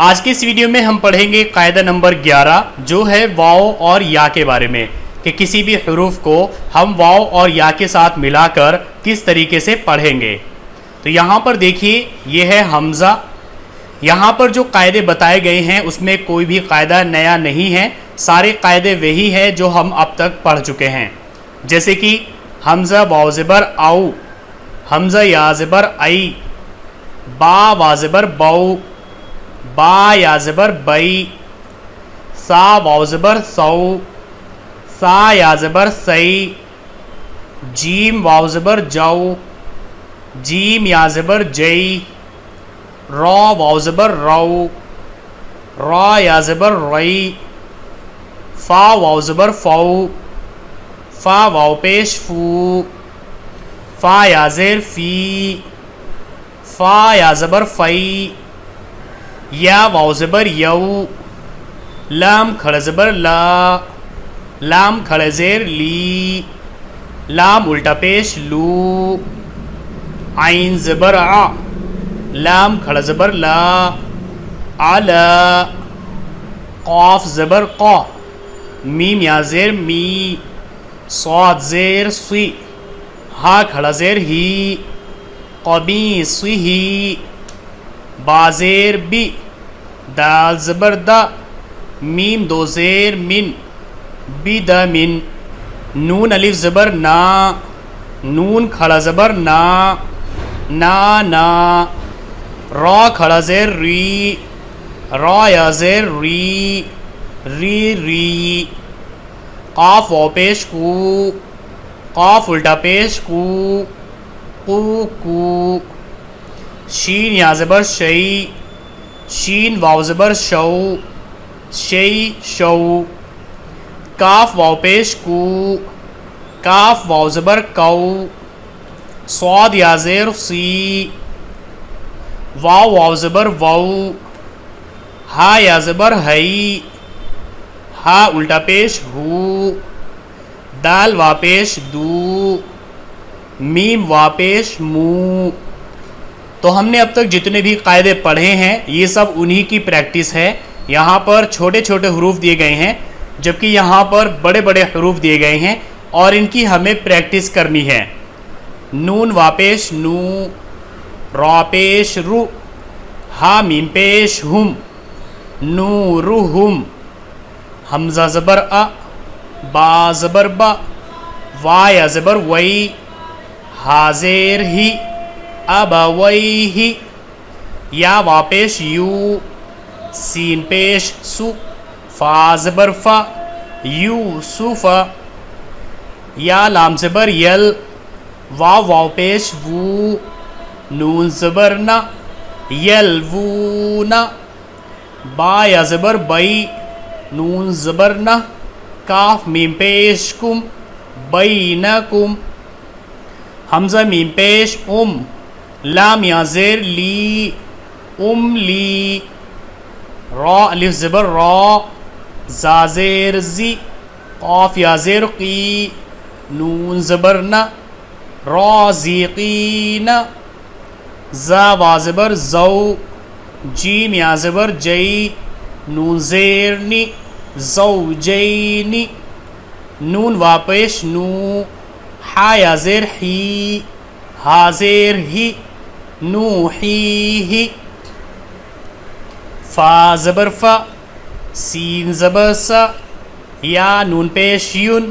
آج کی اس ویڈیو میں ہم پڑھیں گے قاعدہ نمبر 11 جو ہے واو اور یا کے بارے میں کہ کسی بھی حروف کو ہم واو اور یا کے ساتھ ملا کر کس طریقے سے پڑھیں گے۔ تو یہاں پر دیکھیے یہ ہے حمزہ، یہاں پر جو قاعدے بتائے گئے ہیں اس میں کوئی بھی قاعدہ نیا نہیں ہے، سارے قاعدے وہی ہیں جو ہم اب تک پڑھ چکے ہیں، جیسے کہ حمزہ واو زبر او، حمزہ یا زبر ای، با وا زبر بو، با یا زبر بئی، سا واو زبر سو، سا یا زبر سی، جیم واو زبر جو، جیم یا زبر جئی، را واو زبر رو، را یا زبر رئی، فا واو زبر فو، فا واو پیش فو، فا یا زیر فی، فا یا زبر فی، یا واو زبر یو، لام کھڑا زبر لا، لام کھڑا زیر لی، لام الٹا پیش لو، عین زبر ع، لام کھڑا زبر لا، علا، قاف زبر قا، میم یا زیر می، صاد زیر سی، ہا کھڑا زیر ہی، قمیصی ہی، با زیر بی، دال زبر دا، میم دو زیر من، بدا من، نون الف زبر نا، نون کھڑا زبر نا، نا نا، را کھڑا زیر ری، را یا زیر ری، ری ری، قاف واو پیش کو، قاف الٹا پیش کو، کو کو، شین یا زبر شئی، شین واو زبر شو، شئی شو، کاف واو پیش کو، کاف واو زبر کو، صاد یا زیر سی، واو واو زبر وو، ہا یا زبر ہئی، ہا الٹا پیش ہو، دال وا پیش دو، میم وا پیش مو۔ تو ہم نے اب تک جتنے بھی قاعدے پڑھے ہیں یہ سب انہی کی پریکٹس ہے، یہاں پر چھوٹے چھوٹے حروف دیے گئے ہیں جبکہ یہاں پر بڑے بڑے حروف دیے گئے ہیں اور ان کی ہمیں پریکٹس کرنی ہے۔ نون وا پیش نو، را پیش رو، ہا میم پیش ہم، نورہم، حمزہ زبر ا، با زبر با، وا یا زبر وئی، ہا زیر ہی، ابویہ، یا وا پیش یو، سین پیش سو، فا زبر فا، یوسف، یا لام زبر یل، واو واو پیش وو، نون زبر نا، یلوون، با یا زبر بئی، نون زبر نا، کاف میم پیش کم، بینکم، حمزہ میم پیش لام یا زیر لی، لی، را الف زبر را، زا زیر زی، قاف یا زیر قی، نون زبر نا، رازقین، زا وا زبر زو، جیم یا زبر جئی، نون زیر نی، زوجینی، نون وا پیش نو، ہا یا زیر ہی، ہا زیر ہی، نوحیہ، فا زبر فا، سین زبر سا، یا نون پیش یون،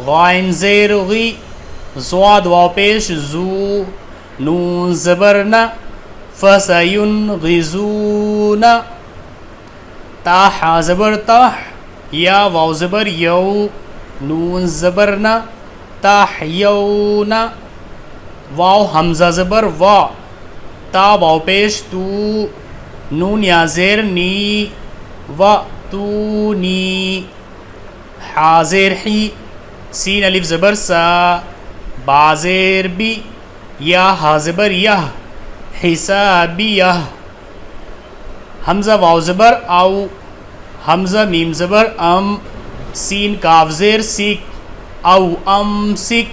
غائن زیر غی، زواد واو پیش زو، نون زبر نا، فسینغزون، تا ہا زبر تاہ، یا واو زبر یو، نون زبر نا، تاحیون، واو حمزہ زبر وا، تا واو پیش تو، نون یا زیر نی، و تو نی، ہا زیر ہی، سین الف زبر سا، با زیر بی، یا ہا زبر یہ، حسابیہ، حمزہ واو زبر او، حمزہ میم زبر ام، سین کاف زیر سیک، او ام سک،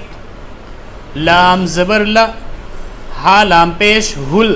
لام زبر لا، ہا لام پیش ہل،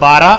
12